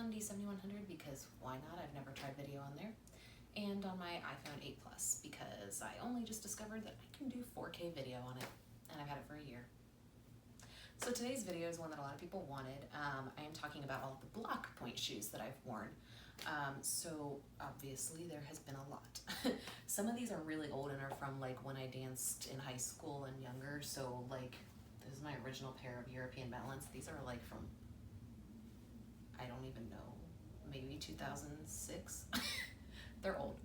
on D7100 because why not? I've never tried video on there. And on my iPhone 8 Plus because I only just discovered that I can do 4K video on it, and I've had it for a year. So today's video is one that a lot of people wanted. I am talking about all the Bloch Pointe shoes that I've worn. So obviously there has been a lot. Some of these are really old and are from like when I danced in high school and younger. So like this is my original pair of European Balance. These are like from, I don't even know, maybe 2006. They're old.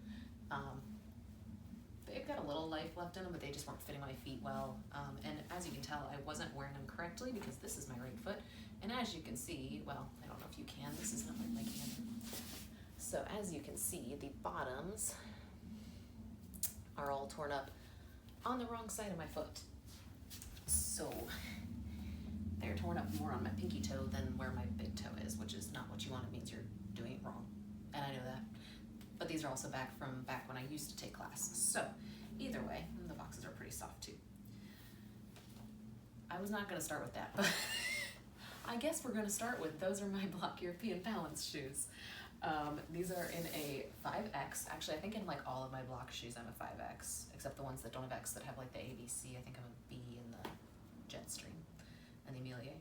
They've got a little life left in them, but they just weren't fitting my feet well. And as you can tell, I wasn't wearing them correctly because this is my right foot. And as you can see, well, I don't know if you can, this is not like my camera. So as you can see, the bottoms are all torn up on the wrong side of my foot. So they're torn up more on my pinky toe than where my big toe is, which is not what you want. It means you're doing it wrong. And I know that. But these are also back from back when I used to take class. So either way, the boxes are pretty soft too. I was not gonna start with that, but I guess we're gonna start with, those are my Bloch European Balance shoes. These are in a 5X. Actually, I think in like all of my Bloch shoes, I'm a 5X, except the ones that don't have X that have like the ABC. I think I'm a B in the Jetstream and the Amelia.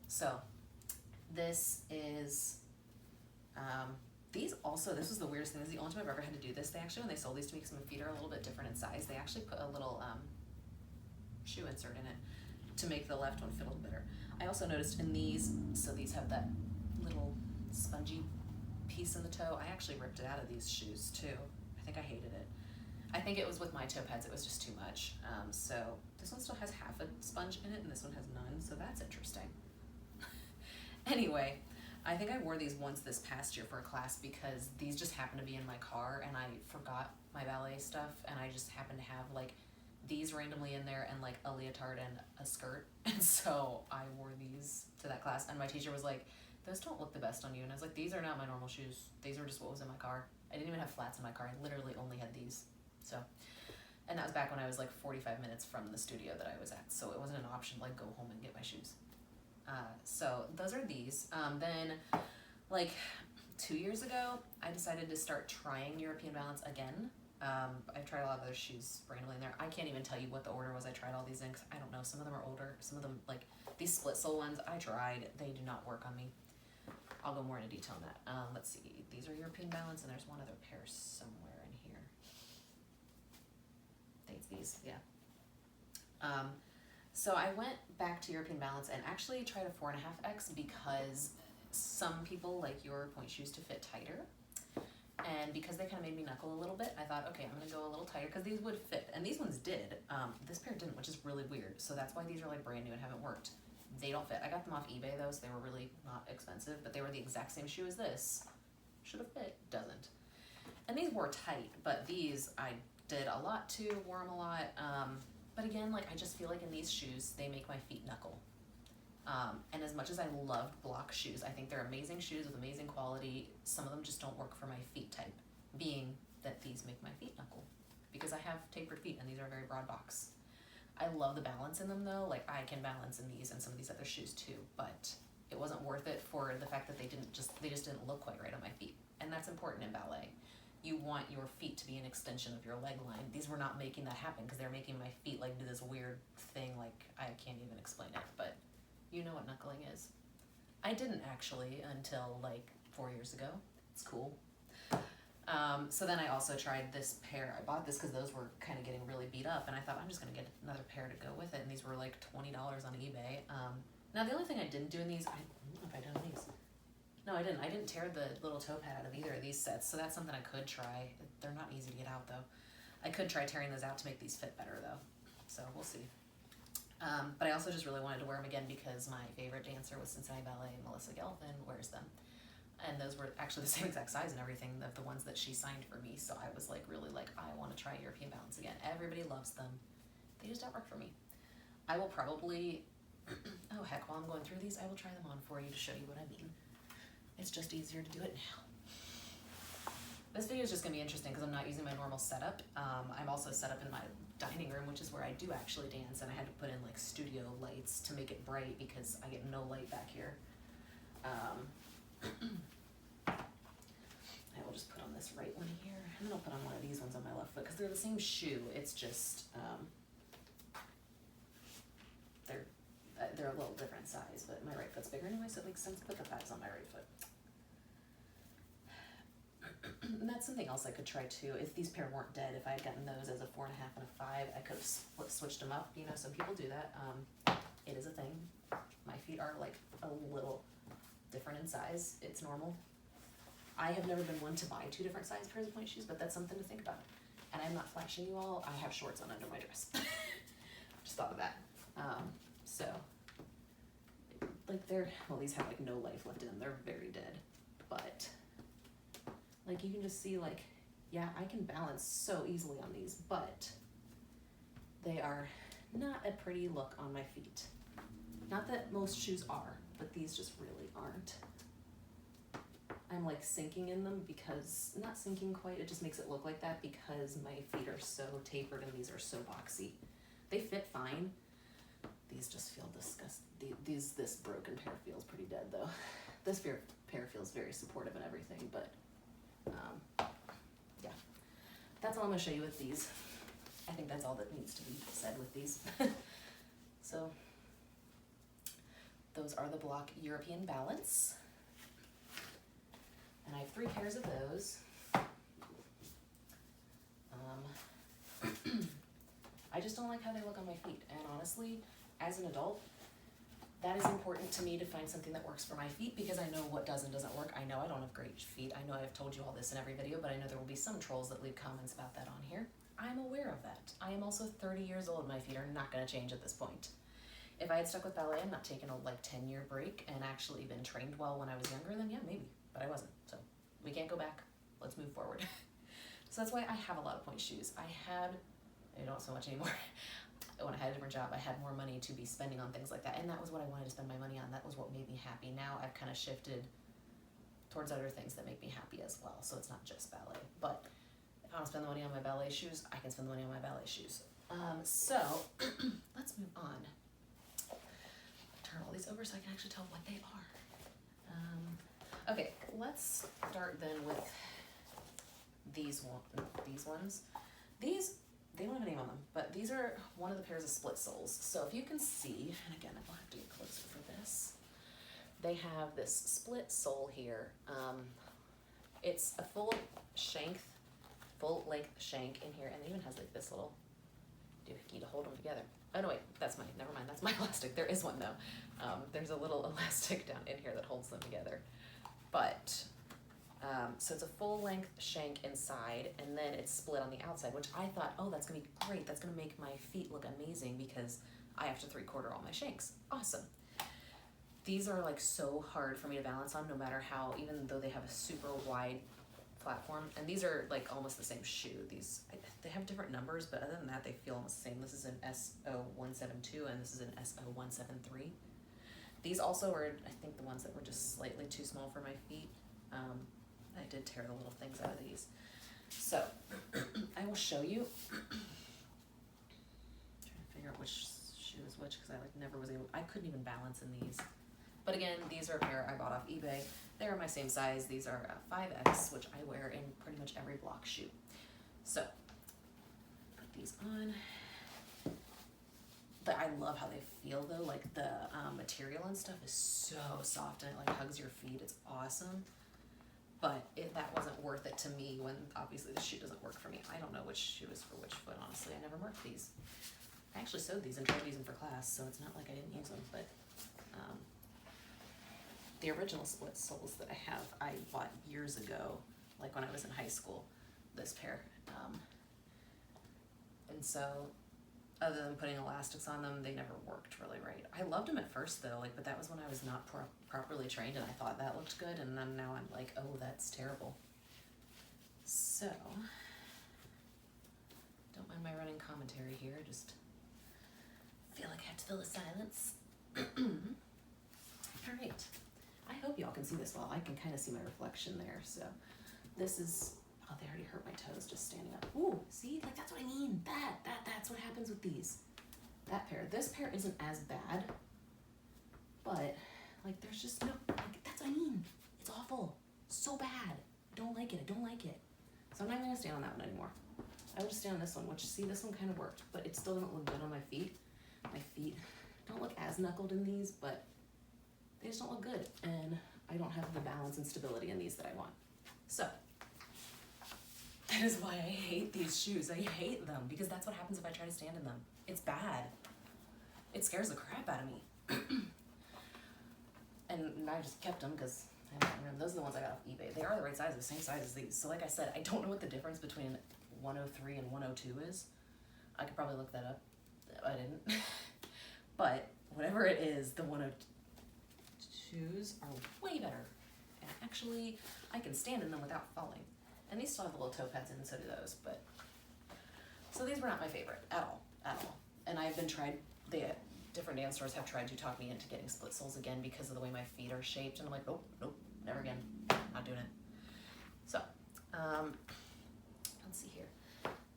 So this is, these also, this was the weirdest thing. This is the only time I've ever had to do this. They actually, when they sold these to me, because my feet are a little bit different in size, they actually put a little shoe insert in it to make the left one fit a little better. I also noticed in these, so these have that little spongy piece in the toe. I actually ripped it out of these shoes too. I think I hated it. I think it was with my toe pads, it was just too much. So this one still has half a sponge in it and this one has none, so that's interesting. Anyway, I think I wore these once this past year for a class because these just happened to be in my car and I forgot my ballet stuff and I just happened to have like these randomly in there and like a leotard and a skirt, and so I wore these to that class and my teacher was like, those don't look the best on you, and I was like, these are not my normal shoes, these are just what was in my car. I didn't even have flats in my car, I literally only had these. So, and that was back when I was like 45 minutes from the studio that I was at, so it wasn't an option to like go home and get my shoes. So those are these. Then like 2 years ago, I decided to start trying European Balance again. I've tried a lot of other shoes randomly in there. I can't even tell you what the order was I tried all these in because I don't know. Some of them are older. Some of them, like these split sole ones, I tried. They do not work on me. I'll go more into detail on that. Let's see. These are European Balance, and there's one other pair somewhere in here. I think it's these, yeah. So I went back to European Balance and actually tried a 4.5X because some people like your point shoes to fit tighter. And because they kind of made me knuckle a little bit, I thought, okay, I'm going to go a little tighter because these would fit. And these ones did. This pair didn't, which is really weird. So that's why these are like brand new and haven't worked. They don't fit. I got them off eBay though, so they were really not expensive, but they were the exact same shoe as this. Should have fit, doesn't. And these were tight, but these I did a lot too, wore them a lot. But again, like I just feel like in these shoes, they make my feet knuckle. And as much as I loved Bloch shoes, I think they're amazing shoes with amazing quality. Some of them just don't work for my feet type, being that these make my feet knuckle because I have tapered feet and these are a very broad box. I love the balance in them though, like I can balance in these and some of these other shoes too, but it wasn't worth it for the fact that they just didn't look quite right on my feet. And that's important in ballet. You want your feet to be an extension of your leg line. These were not making that happen because they're making my feet like do this weird thing, like I can't even explain it, but you know what knuckling is. I didn't actually until like 4 years ago. It's cool. So then I also tried this pair. I bought this because those were kind of getting really beat up and I thought I'm just gonna get another pair to go with it, and these were like $20 on eBay. Now the only thing I didn't do in these, I don't know if I done these. No, I didn't. I didn't tear the little toe pad out of either of these sets, so that's something I could try. They're not easy to get out though. I could try tearing those out to make these fit better though, so we'll see. But I also just really wanted to wear them again because my favorite dancer was Cincinnati Ballet, Melissa Gelfin, wears them. And those were actually the same exact size and everything of the ones that she signed for me, so I was like really like, I want to try European Balance again. Everybody loves them. They just don't work for me. I will probably, oh heck, while I'm going through these, I will try them on for you to show you what I mean. It's just easier to do it now. This video is just going to be interesting because I'm not using my normal setup. I'm also set up in my dining room, which is where I do actually dance, and I had to put in like studio lights to make it bright because I get no light back here. they're the same shoe. It's just they're a little different size, but my right foot's bigger anyway, so it makes sense to put the 5s on my right foot. And that's something else I could try too. If these pair weren't dead, if I had gotten those as a 4.5 and a 5, I could have switched them up. You know, some people do that. It is a thing. My feet are like a little different in size. It's normal. I have never been one to buy 2 different size pairs of pointe shoes, but that's something to think about. And I'm not flashing you all. I have shorts on under my dress. Just thought of that. So, like these have like no life left in them. They're very dead. But, like you can just see like, yeah, I can balance so easily on these, but they are not a pretty look on my feet. Not that most shoes are, but these just really aren't. I'm like sinking in them because, not sinking quite, it just makes it look like that because my feet are so tapered and these are so boxy. They fit fine. These just feel disgusting. This broken pair feels pretty dead though. This pair feels very supportive and everything, but yeah. That's all I'm gonna show you with these. I think that's all that needs to be said with these. So, those are the Bloch European Balance. And I have 3 pairs of those. I just don't like how they look on my feet. And honestly, as an adult, that is important to me to find something that works for my feet because I know what does and doesn't work. I know I don't have great feet. I know I've told you all this in every video, but I know there will be some trolls that leave comments about that on here. I'm aware of that. I am also 30 years old. My feet are not going to change at this point. If I had stuck with ballet and not taken a like 10-year break and actually been trained well when I was younger, then yeah, maybe. But I wasn't. So we can't go back. Let's move forward. So that's why I have a lot of pointe shoes. I don't so much anymore. When I had a different job, I had more money to be spending on things like that. And that was what I wanted to spend my money on. That was what made me happy. Now I've kind of shifted towards other things that make me happy as well. So it's not just ballet. But if I want to spend the money on my ballet shoes, I can spend the money on my ballet shoes. So let's move on. Turn all these over so I can actually tell what they are. Okay, let's start then with these ones. These, they don't have a name on them, but these are one of the pairs of split soles. So if you can see, and again, I'll have to get closer for this, they have this split sole here. It's a full length shank in here, and it even has like this little doohickey to hold them together. Oh no, wait, never mind, that's my elastic. There is one though. There's a little elastic down in here that holds them together. But, so it's a full length shank inside, and then it's split on the outside, which I thought, oh, that's gonna be great. That's gonna make my feet look amazing because I have to 3/4 all my shanks. Awesome. These are like so hard for me to balance on no matter how, even though they have a super wide platform, and these are like almost the same shoe. They have different numbers, but other than that, they feel almost the same. This is an SO172 and this is an SO173. These also are, I think, the ones that were just slightly too small for my feet. I did tear the little things out of these. So, I will show you. I'm trying to figure out which shoe is which because I like never was able, I couldn't even balance in these. But again, these are a pair I bought off eBay. They are my same size. These are 5X, which I wear in pretty much every Bloch shoe. So, put these on. But I love how they feel though. Like the material and stuff is so soft and it like hugs your feet. It's awesome. But that wasn't worth it to me when obviously the shoe doesn't work for me. I don't know which shoe is for which foot, honestly. I never marked these. I actually sewed these and tried to use them for class, so it's not like I didn't use them. But the original split soles that I have, I bought years ago, like when I was in high school, this pair. And so, other than putting elastics on them, they never worked really right. I loved them at first though, but that was when I was not properly trained and I thought that looked good, and then now I'm like, oh, that's terrible. So, don't mind my running commentary here, just feel like I have to fill the silence. All right, I hope y'all can see this well. I can kind of see my reflection there, so this is, oh, they already hurt my toes just standing up. Ooh, see, like that's what I mean. That's what happens with these. That pair. This pair isn't as bad, but like there's just no, like that's what I mean. It's awful. So bad. Don't like it. I don't like it. So I'm not gonna stand on that one anymore. I will just stand on this one, which, see, this one kind of worked, but it still doesn't look good on my feet. My feet don't look as knuckled in these, but they just don't look good, and I don't have the balance and stability in these that I want. So, that is why I hate these shoes. I hate them, because that's what happens if I try to stand in them. It's bad. It scares the crap out of me. And I just kept them, because I don't remember. Those are the ones I got off eBay. They are the right size, the same size as these. So like I said, I don't know what the difference between 103 and 102 is. I could probably look that up. I didn't. But whatever it is, the 102s are way better. And actually, I can stand in them without falling. And these still have the little toe pads in, and so do those. But so these were not my favorite at all, at all. And I've been tried. Different dance stores have tried to talk me into getting split soles again because of the way my feet are shaped, and I'm like, nope, nope, never again, not doing it. So, let's see here.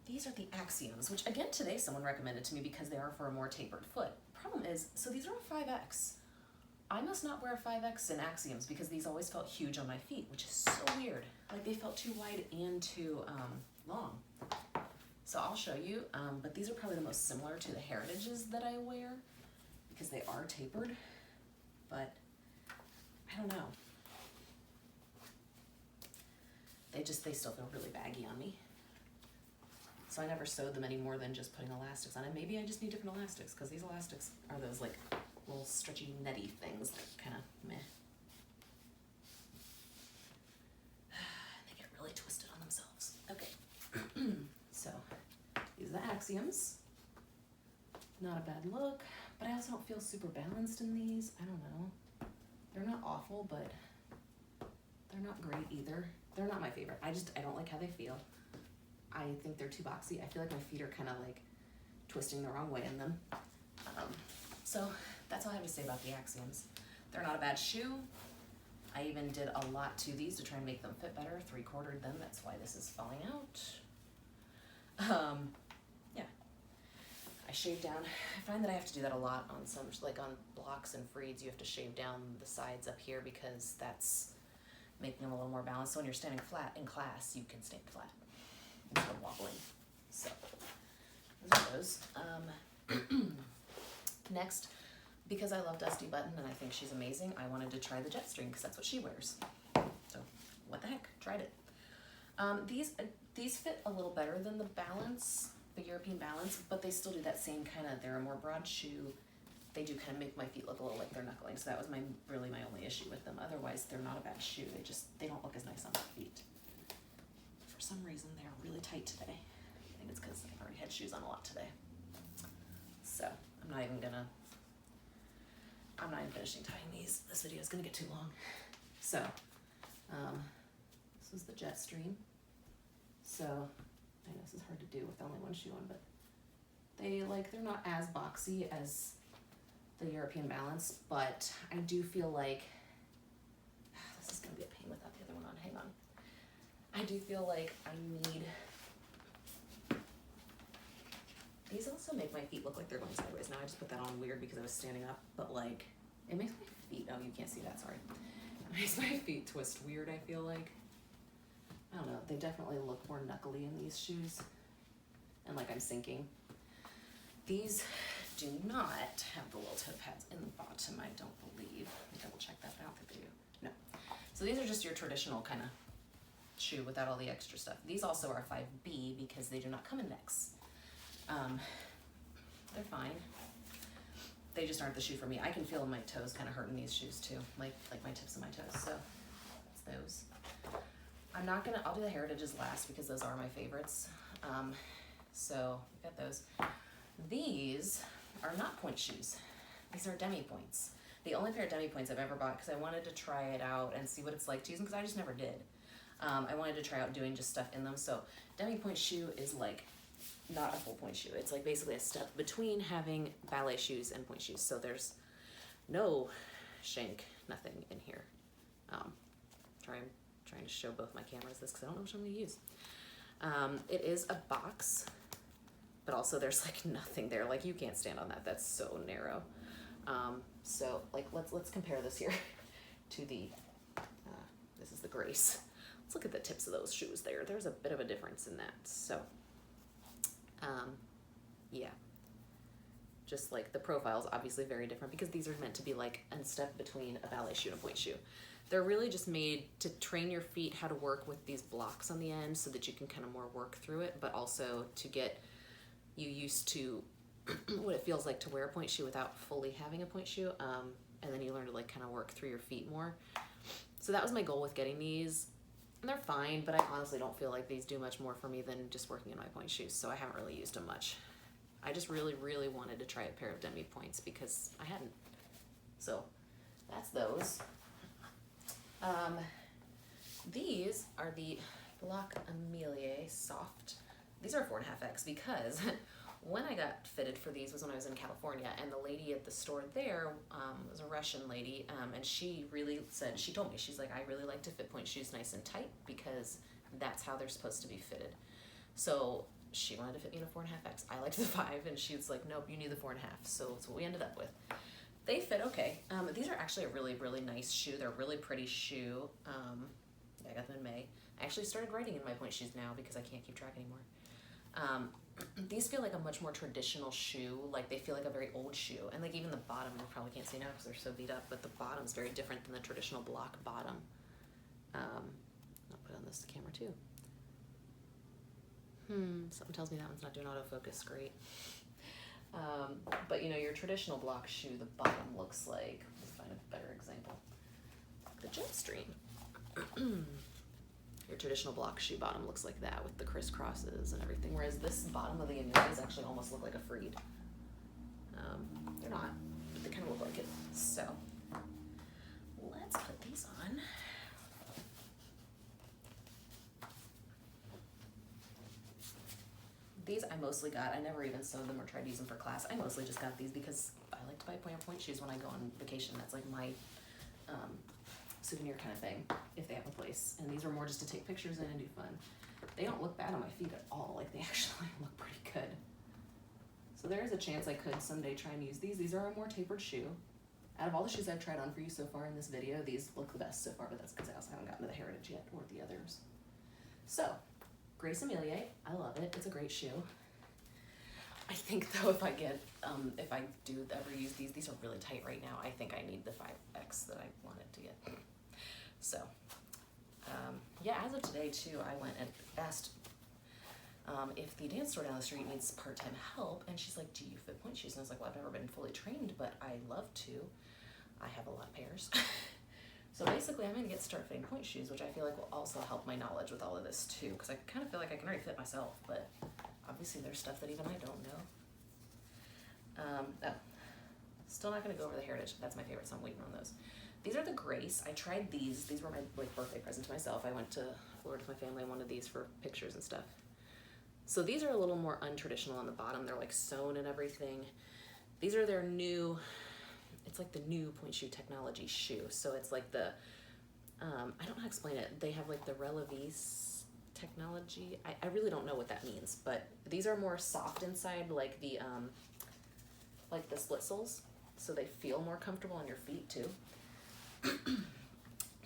These are the Axioms, which again today someone recommended to me because they are for a more tapered foot. Problem is, so these are a 5X. I must not wear a 5X in Axioms because these always felt huge on my feet, which is so weird. Like they felt too wide and too long. So I'll show you, but these are probably the most similar to the Heritages that I wear because they are tapered, but I don't know. They still feel really baggy on me. So I never sewed them any more than just putting elastics on it. Maybe I just need different elastics because these elastics are those like little stretchy netty things that kind of meh. They get really twisted on themselves. Okay, so these are the Axioms. Not a bad look, but I also don't feel super balanced in these. I don't know. They're not awful, but they're not great either. They're not my favorite. I don't like how they feel. I think they're too boxy. I feel like my feet are kind of like twisting the wrong way in them. So that's all I have to say about the Axioms. They're not a bad shoe. I even did a lot to these to try and make them fit better. 3/4'd them. That's why this is falling out. Yeah. I shave down. I find that I have to do that a lot on some, like on blocks and freeds. You have to shave down the sides up here because that's making them a little more balanced. So when you're standing flat in class, you can stand flat instead of wobbling. So those are those. Next, because I love Dusty Button and I think she's amazing, I wanted to try the jet string because that's what she wears. So what the heck, tried it. These fit a little better than the Balance, the European Balance, but they still do that same kind of, they're a more broad shoe. They do kind of make my feet look a little like they're knuckling, so that was really my only issue with them. Otherwise, they're not a bad shoe. They don't look as nice on my feet. For some reason, they're really tight today. I think it's because I've already had shoes on a lot today. So I'm not even finishing tying these. This video is gonna get too long. So, this is the jet stream. So, I know this is hard to do with only one shoe on, but they're not as boxy as the European Balance, but I do feel like, this is gonna be a pain without the other one on, hang on. I do feel like I need, these also make my feet look like they're going sideways. Now I just put that on weird because I was standing up, but like, it makes my feet, oh, you can't see that, sorry. It makes my feet twist weird, I feel like. I don't know, they definitely look more knuckly in these shoes. And like I'm sinking. These do not have the little toe pads in the bottom, I don't believe. Let me double check that, I don't think they do. No. So these are just your traditional kind of shoe without all the extra stuff. These also are 5B because they do not come in necks. They're fine. They just aren't the shoe for me. I can feel my toes kind of hurting these shoes too, like my tips of my toes. So that's those. I'll do the Heritages last because those are my favorites. So we've got those. These are not point shoes. These are demi points. The only pair of demi points I've ever bought because I wanted to try it out and see what it's like to use them because I just never did. I wanted to try out doing just stuff in them. So demi point shoe is like not a full point shoe. It's like basically a step between having ballet shoes and point shoes. So there's no shank, nothing in here. Trying to show both my cameras this because I don't know which one I'm going to use. It is a box, but also there's like nothing there. Like you can't stand on that. That's so narrow. So like let's compare this here to the this is the Grace. Let's look at the tips of those shoes there. There's a bit of a difference in that. So Yeah. Just like the profile is obviously very different because these are meant to be like a step between a ballet shoe and a pointe shoe. They're really just made to train your feet how to work with these blocks on the end so that you can kind of more work through it, but also to get you used to what it feels like to wear a pointe shoe without fully having a pointe shoe. And then you learn to like kind of work through your feet more. So that was my goal with getting these. And they're fine, but I honestly don't feel like these do much more for me than just working in my pointe shoes, so I haven't really used them much. I just really, really wanted to try a pair of demi points because I hadn't. So that's those. These are the Bloch Pointe Soft. These are 4.5X because when I got fitted for these was when I was in California, and the lady at the store there was a Russian lady, and she really said, she told me, she's like, I really like to fit pointe shoes nice and tight because that's how they're supposed to be fitted. So she wanted to fit me in a 4.5X. I liked the 5, and she was like, nope, you need the 4.5. So that's what we ended up with. They fit okay. These are actually a really, really nice shoe. They're a really pretty shoe. I got them in May. I actually started writing in my pointe shoes now because I can't keep track anymore. These feel like a much more traditional shoe. Like they feel like a very old shoe. And like even the bottom, you probably can't see now because they're so beat up, but the bottom's very different than the traditional Bloch bottom. I'll put on this camera too. Something tells me that one's not doing autofocus great. But you know, your traditional Bloch shoe, the bottom looks like, let's find a better example, the Jetstream. Your traditional Bloch shoe bottom looks like that with the crisscrosses and everything, whereas this bottom of the Amelia's actually almost look like a Freed. They're not, but they kind of look like it. So let's put these on. These I mostly got, I never even sewed them or tried to use them for class. I mostly just got these because I like to buy pointe shoes when I go on vacation. That's like my souvenir kind of thing, if they have a place. And these are more just to take pictures in and do fun. They don't look bad on my feet at all. Like they actually look pretty good. So there is a chance I could someday try and use these. These are a more tapered shoe. Out of all the shoes I've tried on for you so far in this video, these look the best so far, but that's because I also haven't gotten to the Heritage yet or the others. So, Grace Amelia, I love it. It's a great shoe. I think though if I do ever use these are really tight right now. I think I need the 5X that I wanted to get. So, yeah, as of today too, I went and asked if the dance store down the street needs part-time help, and she's like, do you fit pointe shoes? And I was like, well, I've never been fully trained, but I love to. I have a lot of pairs. So basically, I'm going to get started fitting pointe shoes, which I feel like will also help my knowledge with all of this too, because I kind of feel like I can already fit myself, but obviously there's stuff that even I don't know. Still not going to go over the Heritage. That's my favorite, so I'm waiting on those. These are the Grace. I tried these. These were my birthday present to myself. I went to Florida with my family. I wanted these for pictures and stuff. So these are a little more untraditional on the bottom. They're like sewn and everything. These are their new, it's like the new pointe shoe technology shoe. So it's like the, I don't know how to explain it. They have like the Relevis technology. I really don't know what that means, but these are more soft inside, like the split soles. So they feel more comfortable on your feet too.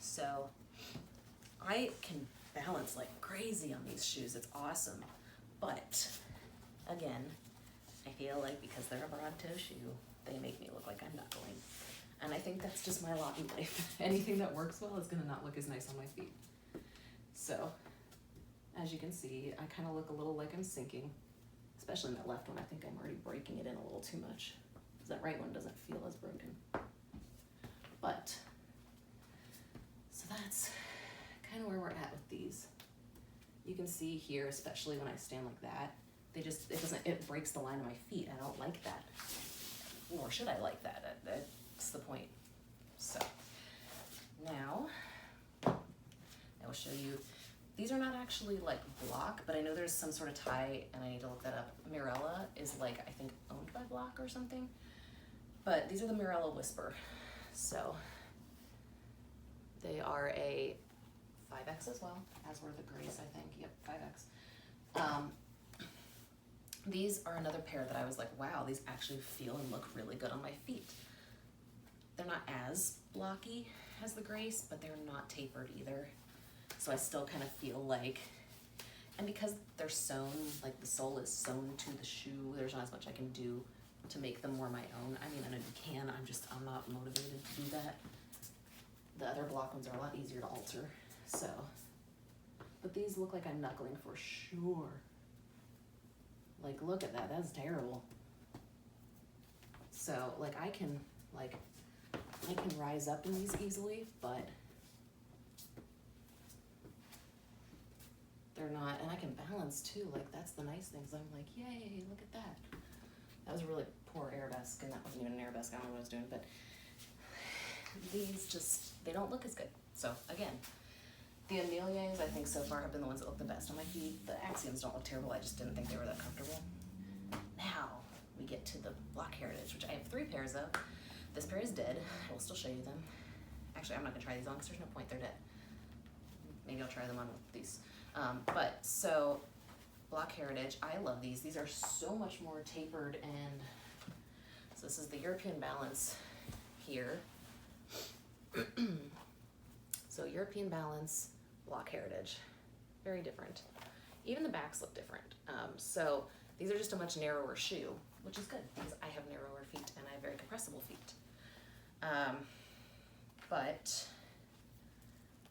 So I can balance like crazy on these shoes. It's awesome. But again, I feel like because they're a broad toe shoe, they make me look like I'm knuckling. And I think that's just my lot in life. Anything that works well is gonna not look as nice on my feet. So, as you can see, I kind of look a little like I'm sinking, especially in that left one. I think I'm already breaking it in a little too much, because that right one doesn't feel as broken. But, so that's kind of where we're at with these. You can see here, especially when I stand like that, it breaks the line of my feet. I don't like that. Nor should I like that. That's the point. So, now, I will show you. These are not actually like Bloch, but I know there's some sort of tie, and I need to look that up. Mirella is like, I think, owned by Bloch or something. But these are the Mirella Whisper. So, they are a 5X as well, as were the Grace, I think. Yep, 5X. These are another pair that I was like, wow, these actually feel and look really good on my feet. They're not as blocky as the Grace, but they're not tapered either. So I still kind of feel like And because they're sewn, like the sole is sewn to the shoe, there's not as much I can do to make them more my own. I mean, I know you can, I'm not motivated to do that. The other block ones are a lot easier to alter, so. But these look like I'm knuckling for sure. Like, look at that, that's terrible. So, like, I can rise up in these easily, but they're not, and I can balance too, like, that's the nice thing, 'cause I'm like, yay, look at that. That was a really poor arabesque, and that wasn't even an arabesque, I don't know what I was doing, but these just, they don't look as good. So, again, the Amelias, I think so far have been the ones that look the best on my feet. The Axioms don't look terrible, I just didn't think they were that comfortable. Now, we get to the Bloch Heritage, which I have 3 pairs of. This pair is dead, I will still show you them. Actually, I'm not gonna try these on, because there's no point, they're dead. Maybe I'll try them on with these. But, so, Bloch Heritage, I love these. These are so much more tapered, and so this is the European Balance here. So European Balance, Bloch Heritage, very different. Even the backs look different. So these are just a much narrower shoe, which is good because I have narrower feet and I have very compressible feet. But,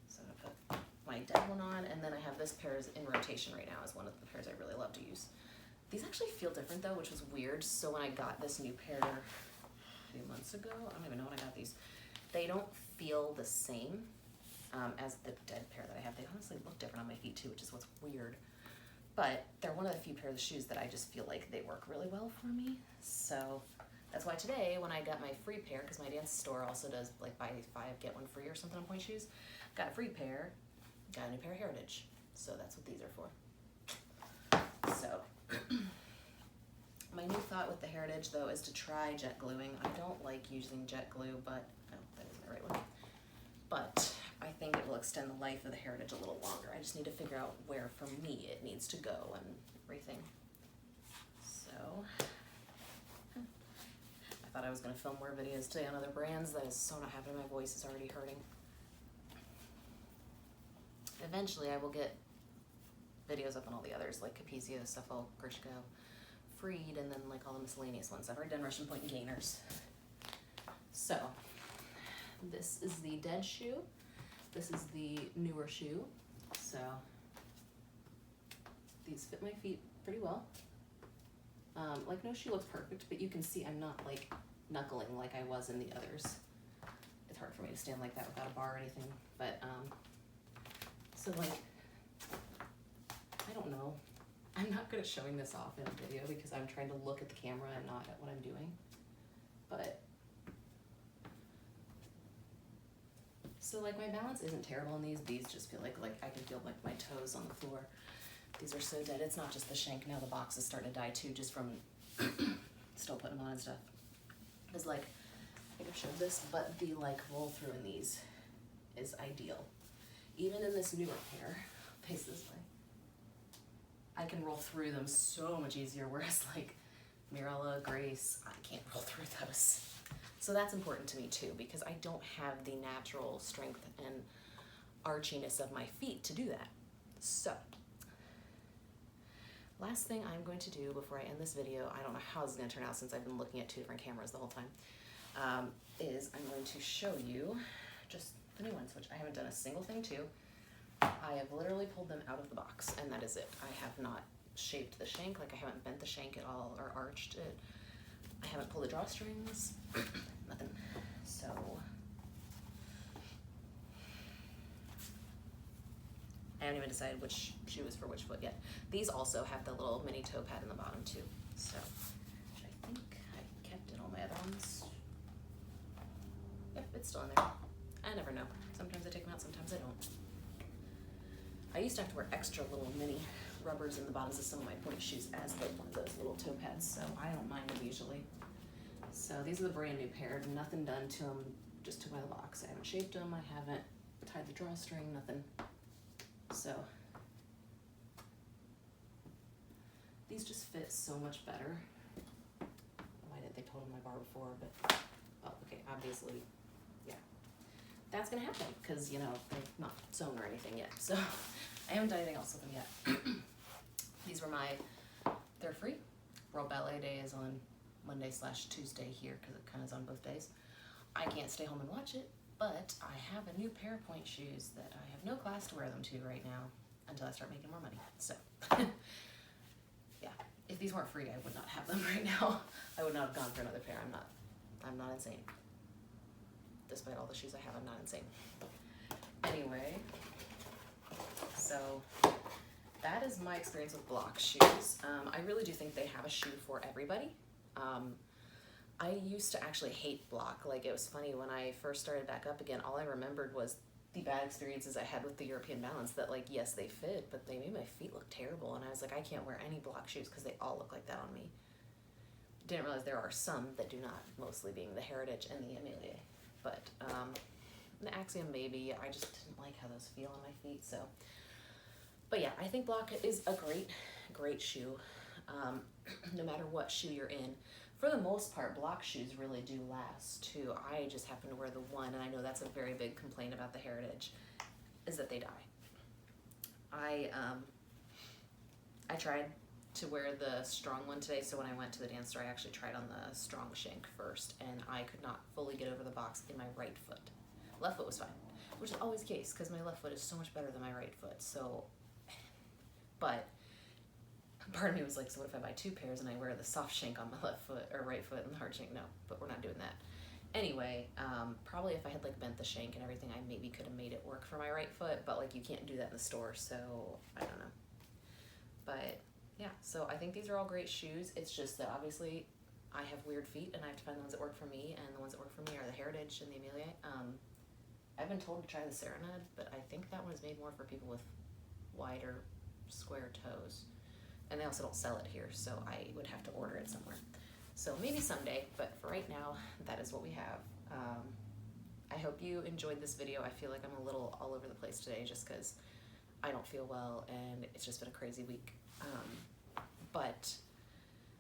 so I'm gonna put my dead one on, and then I have this pair is in rotation right now, is one of the pairs I really love to use. These actually feel different though, which was weird. So when I got this new pair a few months ago, I don't even know when I got these, they don't feel the same as the dead pair that I have. They honestly look different on my feet too, which is what's weird. But they're one of the few pairs of shoes that I just feel like they work really well for me. So that's why today, when I got my free pair, because my dance store also does like buy 5, get 1 free or something on Pointe Shoes, got a free pair, got a new pair of Heritage. So that's what these are for. So my new thought with the Heritage though is to try jet gluing. I don't like using jet glue, but no, that isn't the right one. But I think it will extend the life of the Heritage a little longer. I just need to figure out where, for me, it needs to go and everything. So, I thought I was going to film more videos today on other brands. That is so not happening. My voice is already hurting. Eventually, I will get videos up on all the others, like Capezio, Sefo, Grishko, Freed, and then like all the miscellaneous ones. I've already done Russian Point and Gainers. So, this is the dead shoe. This is the newer shoe. So these fit my feet pretty well. Like no shoe looks perfect, but you can see I'm not like knuckling like I was in the others. It's hard for me to stand like that without a bar or anything, but so like, I don't know. I'm not good at showing this off in a video because I'm trying to look at the camera and not at what I'm doing, but so like my balance isn't terrible on these. These just feel like I can feel like my toes on the floor. These are so dead. It's not just the shank. Now the box is starting to die too, just from still putting them on and stuff. It's like, I think I've showed this, but the like roll through in these is ideal. Even in this newer pair, face this way, I can roll through them so much easier, whereas like Mirella, Grace, I can't roll through those. So that's important to me too, because I don't have the natural strength and archiness of my feet to do that. So, last thing I'm going to do before I end this video, I don't know how this is going to turn out since I've been looking at 2 different cameras the whole time, is I'm going to show you just the new ones, which I haven't done a single thing to. I have literally pulled them out of the box, and that is it. I have not shaped the shank, like I haven't bent the shank at all or arched it. I haven't pulled the drawstrings, nothing. So, I haven't even decided which shoe is for which foot yet. These also have the little mini toe pad in the bottom too. So, which I think I kept in all my other ones. Yep, it's still in there. I never know. Sometimes I take them out, sometimes I don't. I used to have to wear extra little mini rubbers in the bottoms of some of my Pointe shoes as one of those little toe pads, so I don't mind them usually. So these are the brand new pair, nothing done to them, just took them out of the box. I haven't shaped them, I haven't tied the drawstring, nothing. So these just fit so much better. Why didn't they total my bar before? But oh, okay, obviously, yeah, that's gonna happen because you know they're not sewn or anything yet. So I haven't done anything else with them yet. These were they're free. World Ballet Day is on Monday/Tuesday here because it kind of is on both days. I can't stay home and watch it, but I have a new pair of pointe shoes that I have no class to wear them to right now until I start making more money. So, yeah, if these weren't free, I would not have them right now. I would not have gone for another pair. I'm not insane. Despite all the shoes I have, I'm not insane. Anyway, so that is my experience with Bloch shoes. I really do think they have a shoe for everybody. I used to actually hate Bloch. Like, it was funny, when I first started back up again, all I remembered was the bad experiences I had with the European Balance, that, like, yes, they fit, but they made my feet look terrible, and I was like, I can't wear any Bloch shoes because they all look like that on me. Didn't realize there are some that do not, mostly being the Heritage and the Amelie. But the Axiom, maybe. I just didn't like how those feel on my feet, so. But yeah, I think Bloch is a great shoe, no matter what shoe you're in. For the most part, Bloch shoes really do last too. I just happen to wear the one, and I know that's a very big complaint about the Heritage, is that they die. I tried to wear the strong one today, so when I went to the dance store, I actually tried on the strong shank first, and I could not fully get over the box in my right foot. Left foot was fine, which is always the case, because my left foot is so much better than my right foot, so, but part of me was like, so what if I buy two pairs and I wear the soft shank on my left foot, or right foot, and the hard shank? No, but we're not doing that. Anyway, probably if I had like bent the shank and everything, I maybe could have made it work for my right foot, but like you can't do that in the store, so I don't know. But yeah, so I think these are all great shoes. It's just that obviously I have weird feet and I have to find the ones that work for me, and the ones that work for me are the Heritage and the Amelie. I've been told to try the Serenade, but I think that one is made more for people with wider square toes. And they also don't sell it here, so I would have to order it somewhere. So maybe someday, but for right now, that is what we have. I hope you enjoyed this video. I feel like I'm a little all over the place today just because I don't feel well and it's just been a crazy week.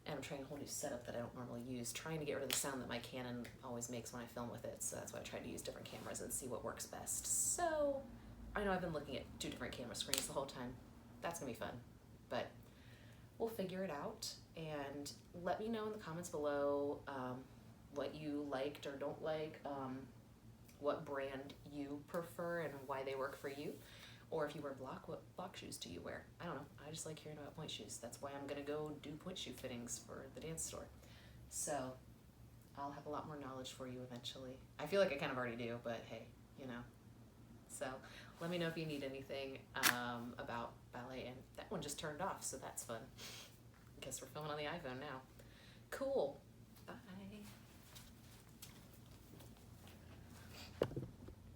And I'm trying a whole new setup that I don't normally use, trying to get rid of the sound that my Canon always makes when I film with it, so that's why I tried to use different cameras and see what works best. So, I know I've been looking at 2 different camera screens the whole time. That's gonna be fun, but we'll figure it out, and let me know in the comments below what you liked or don't like, what brand you prefer and why they work for you, or if you wear Bloch, what Bloch shoes do you wear? I don't know, I just like hearing about pointe shoes. That's why I'm gonna go do pointe shoe fittings for the dance store. So I'll have a lot more knowledge for you eventually. I feel like I kind of already do, but hey, you know. So let me know if you need anything about ballet, and that one just turned off, so that's fun. I guess we're filming on the iPhone now. Cool, bye.